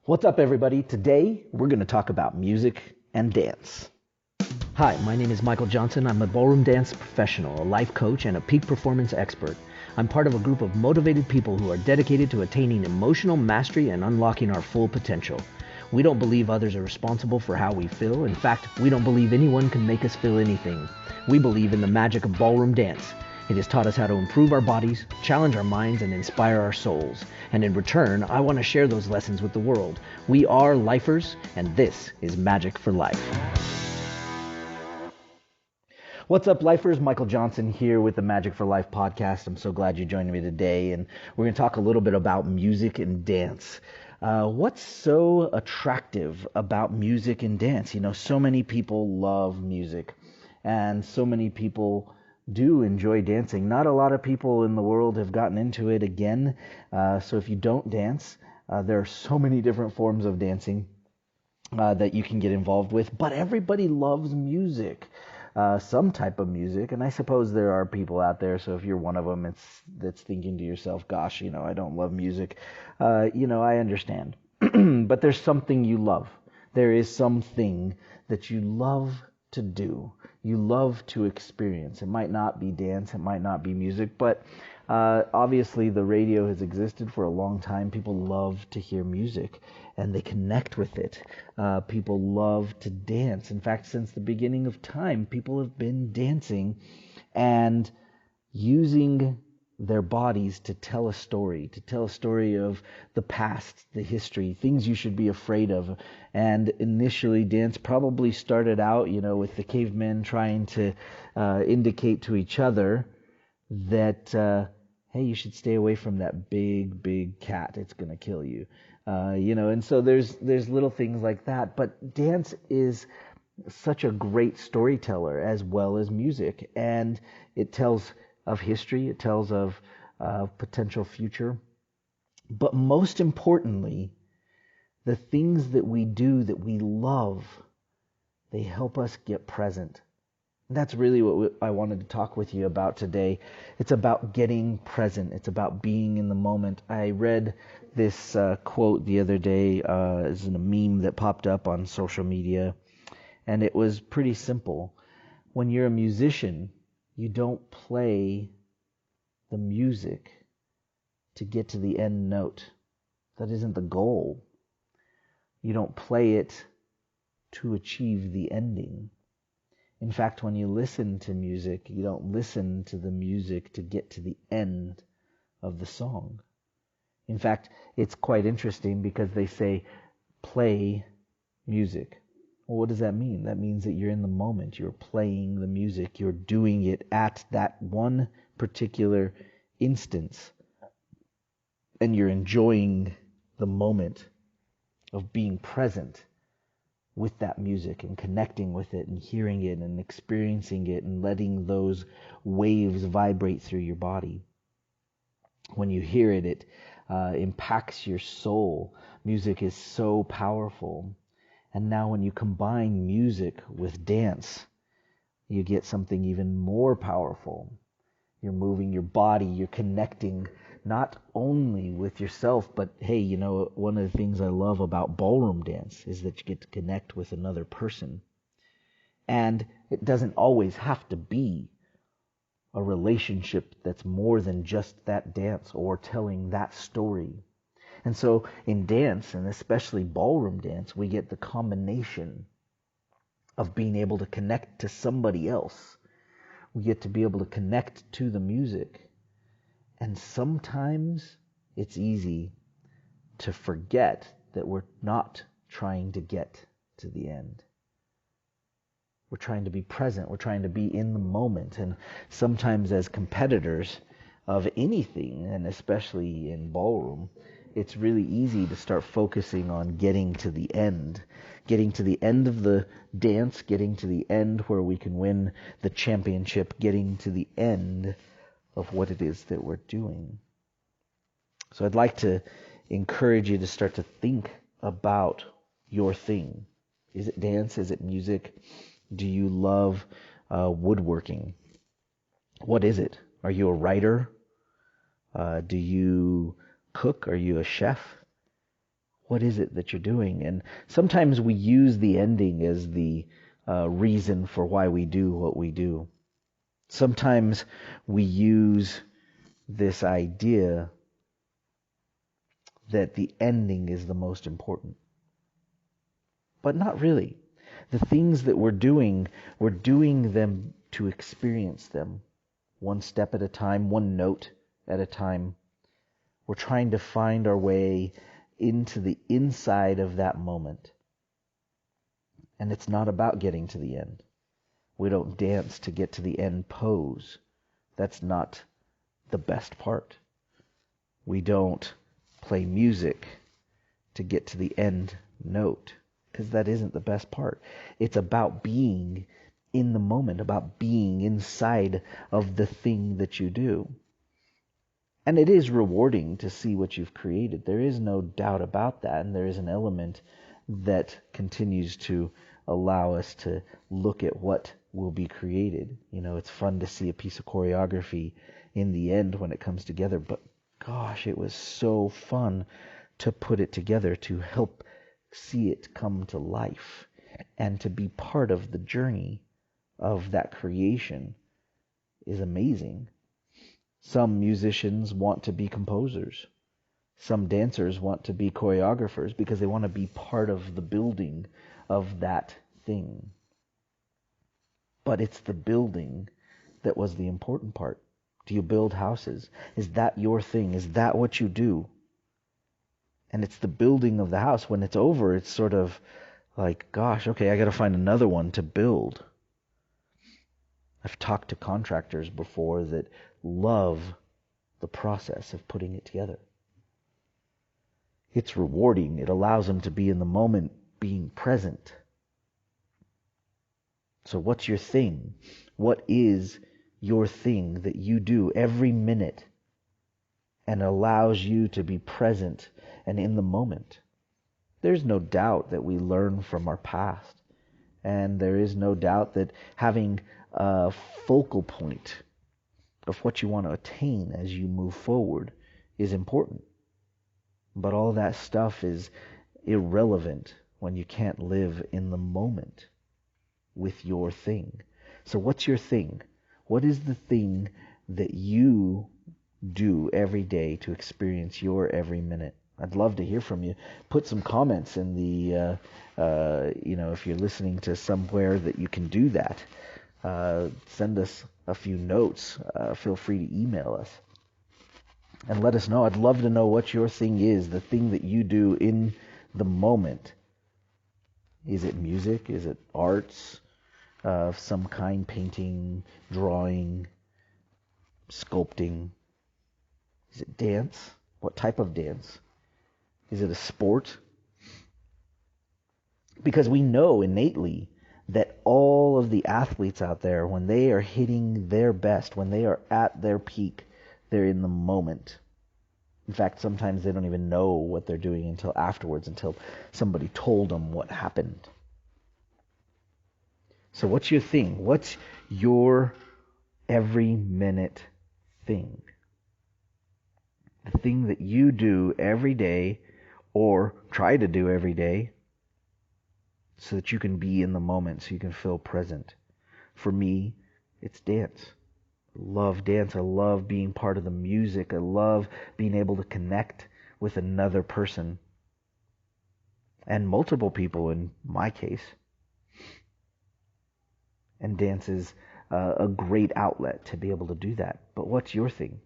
What's up, everybody? Today, we're going to talk about music and dance. Hi, my name is Michael Johnson. I'm a ballroom dance professional, a life coach, and a peak performance expert. I'm part of a group of motivated people who are dedicated to attaining emotional mastery and unlocking our full potential. We don't believe others are responsible for how we feel. In fact, we don't believe anyone can make us feel anything. We believe in the magic of ballroom dance. It has taught us how to improve our bodies, challenge our minds, and inspire our souls. And in return, I want to share those lessons with the world. We are lifers, and this is Magic for Life. What's up, lifers? Michael Johnson here with the Magic for Life podcast. I'm so glad you joined me today, and we're going to talk a little bit about music and dance. What's so attractive about music and dance? You know, so many people love music, and so many people do enjoy dancing. Not a lot of people in the world have gotten into it again. So if you don't dance, there are so many different forms of dancing that you can get involved with. But everybody loves music, some type of music. And I suppose there are people out there. So if you're one of them, that's thinking to yourself, gosh, I don't love music. I understand. But there's something you love. There is something that you love to do. You love to experience. It might not be dance, it might not be music, but obviously the radio has existed for a long time. People love to hear music and they connect with it. People love to dance. In fact, since the beginning of time, people have been dancing and using their bodies to tell a story of the past, the history, things you should be afraid of. And initially, dance probably started out, with the cavemen trying to indicate to each other that, hey, you should stay away from that big cat. It's going to kill you. And so there's little things like that. But dance is such a great storyteller as well as music. And it tells of history, it tells of potential future. But most importantly, the things that we do that we love, they help us get present. And that's really what I wanted to talk with you about today. It's about getting present. It's about being in the moment. I read this quote the other day as in a meme that popped up on social media, and it was pretty simple. When you're a musician, you don't play the music to get to the end note. That isn't the goal. You don't play it to achieve the ending. In fact, when you listen to music, you don't listen to the music to get to the end of the song. In fact, it's quite interesting because they say, play music. Well, what does that mean? That means that you're in the moment. You're playing the music. You're doing it at that one particular instance. And you're enjoying the moment of being present with that music and connecting with it and hearing it and experiencing it and letting those waves vibrate through your body. When you hear it, it impacts your soul. Music is so powerful. And now when you combine music with dance, you get something even more powerful. You're moving your body, you're connecting not only with yourself, but hey, one of the things I love about ballroom dance is that you get to connect with another person. And it doesn't always have to be a relationship that's more than just that dance or telling that story. And so in dance, and especially ballroom dance, we get the combination of being able to connect to somebody else. We get to be able to connect to the music. And sometimes it's easy to forget that we're not trying to get to the end. We're trying to be present. We're trying to be in the moment. And sometimes as competitors of anything, and especially in ballroom, it's really easy to start focusing on getting to the end of the dance, getting to the end where we can win the championship, getting to the end of what it is that we're doing. So I'd like to encourage you to start to think about your thing. Is it dance? Is it music? Do you love woodworking? What is it? Are you a writer? Do you cook? Are you a chef? What is it that you're doing? And sometimes we use the ending as the reason for why we do what we do. Sometimes we use this idea that the ending is the most important. But not really. The things that we're doing them to experience them one step at a time, one note at a time. We're trying to find our way into the inside of that moment. And it's not about getting to the end. We don't dance to get to the end pose. That's not the best part. We don't play music to get to the end note, because that isn't the best part. It's about being in the moment, about being inside of the thing that you do. And it is rewarding to see what you've created. There is no doubt about that. And there is an element that continues to allow us to look at what will be created. It's fun to see a piece of choreography in the end when it comes together. But gosh, it was so fun to put it together, to help see it come to life, and to be part of the journey of that creation is amazing. Some musicians want to be composers. Some dancers want to be choreographers because they want to be part of the building of that thing. But it's the building that was the important part. Do you build houses? Is that your thing? Is that what you do? And it's the building of the house. When it's over, it's sort of like, gosh, okay, I got to find another one to build. I've talked to contractors before that love the process of putting it together. It's rewarding. It allows them to be in the moment, being present. So what's your thing? What is your thing that you do every minute and allows you to be present and in the moment? There's no doubt that we learn from our past. And there is no doubt that having a focal point of what you want to attain as you move forward is important. But all that stuff is irrelevant when you can't live in the moment with your thing. So what's your thing? What is the thing that you do every day to experience your every minute? I'd love to hear from you. Put some comments in the, if you're listening to somewhere that you can do that. Send us a few notes. Feel free to email us. And let us know. I'd love to know what your thing is, the thing that you do in the moment. Is it music? Is it arts of some kind? Painting, drawing, sculpting? Is it dance? What type of dance? Is it a sport? Because we know innately that all of the athletes out there, when they are hitting their best, when they are at their peak, they're in the moment. In fact, sometimes they don't even know what they're doing until afterwards, until somebody told them what happened. So what's your thing? What's your every minute thing? The thing that you do every day, or try to do every day, so that you can be in the moment, so you can feel present. For me, it's dance. I love dance. I love being part of the music. I love being able to connect with another person, and multiple people in my case. And dance is a great outlet to be able to do that. But what's your thing?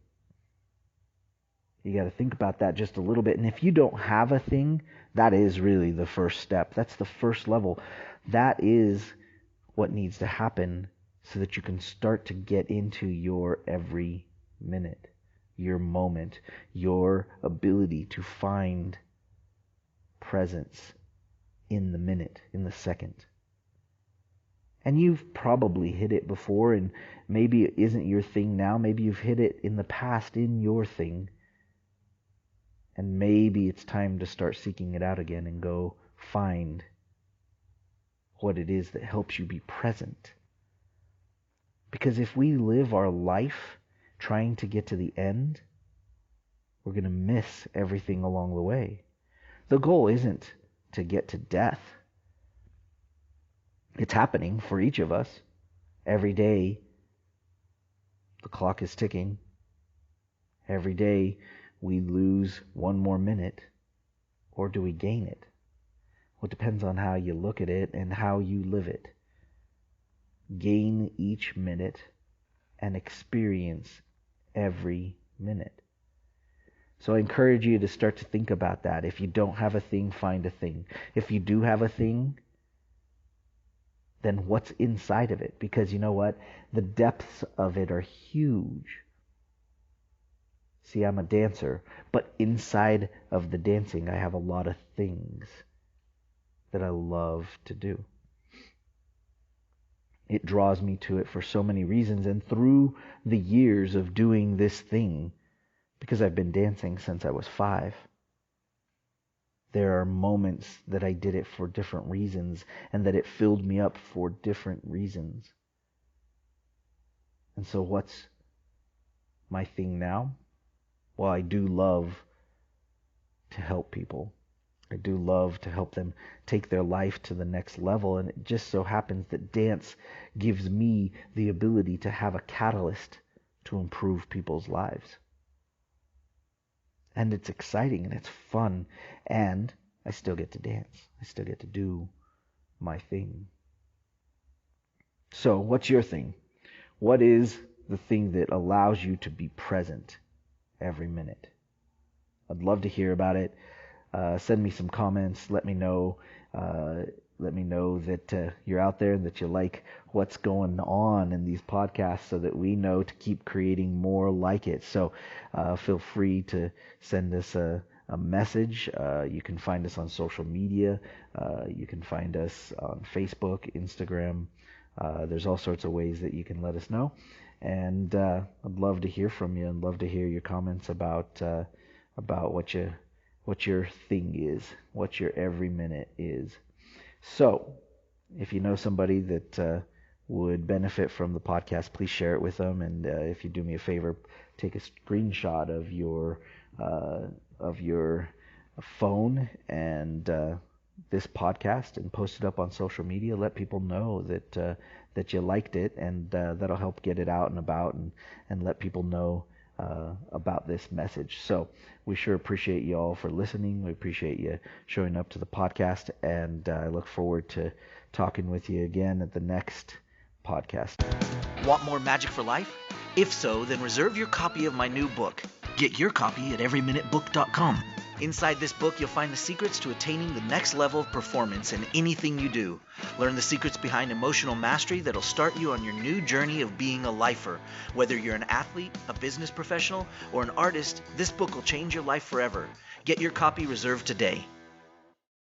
You got to think about that just a little bit. And if you don't have a thing, that is really the first step. That's the first level. That is what needs to happen so that you can start to get into your every minute, your moment, your ability to find presence in the minute, in the second. And you've probably hit it before, and maybe it isn't your thing now. Maybe you've hit it in the past in your thing. And maybe it's time to start seeking it out again and go find what it is that helps you be present. Because if we live our life trying to get to the end, we're going to miss everything along the way. The goal isn't to get to death. It's happening for each of us. Every day, the clock is ticking. Every day, we lose one more minute, or do we gain it? Well, it depends on how you look at it and how you live it. Gain each minute and experience every minute. So I encourage you to start to think about that. If you don't have a thing, find a thing. If you do have a thing, then what's inside of it? Because you know what? The depths of it are huge. See, I'm a dancer, but inside of the dancing, I have a lot of things that I love to do. It draws me to it for so many reasons, and through the years of doing this thing, because I've been dancing since I was 5, there are moments that I did it for different reasons, and that it filled me up for different reasons. And so what's my thing now? Well, I do love to help people. I do love to help them take their life to the next level, and it just so happens that dance gives me the ability to have a catalyst to improve people's lives. And it's exciting and it's fun, and I still get to dance. I still get to do my thing. So, what's your thing? What is the thing that allows you to be present every minute? I'd love to hear about it. Send me some comments. Let me know. Let me know that you're out there and that you like what's going on in these podcasts, so that we know to keep creating more like it. So feel free to send us a message. You can find us on social media. You can find us on Facebook, Instagram. There's all sorts of ways that you can let us know. And I'd love to hear from you, and love to hear your comments about what your thing is, what your every minute is. So, if you know somebody that would benefit from the podcast, please share it with them. And if you do me a favor, take a screenshot of your phone and this podcast and post it up on social media. Let people know that you liked it, and that'll help get it out and about, and let people know about this message. So we sure appreciate you all for listening. We appreciate you showing up to the podcast, and I look forward to talking with you again at the next podcast. Want more Magic for Life? If so, then reserve your copy of my new book. Get your copy at everyminutebook.com. Inside this book, you'll find the secrets to attaining the next level of performance in anything you do. Learn the secrets behind emotional mastery that'll start you on your new journey of being a lifer. Whether you're an athlete, a business professional, or an artist, this book will change your life forever. Get your copy reserved today.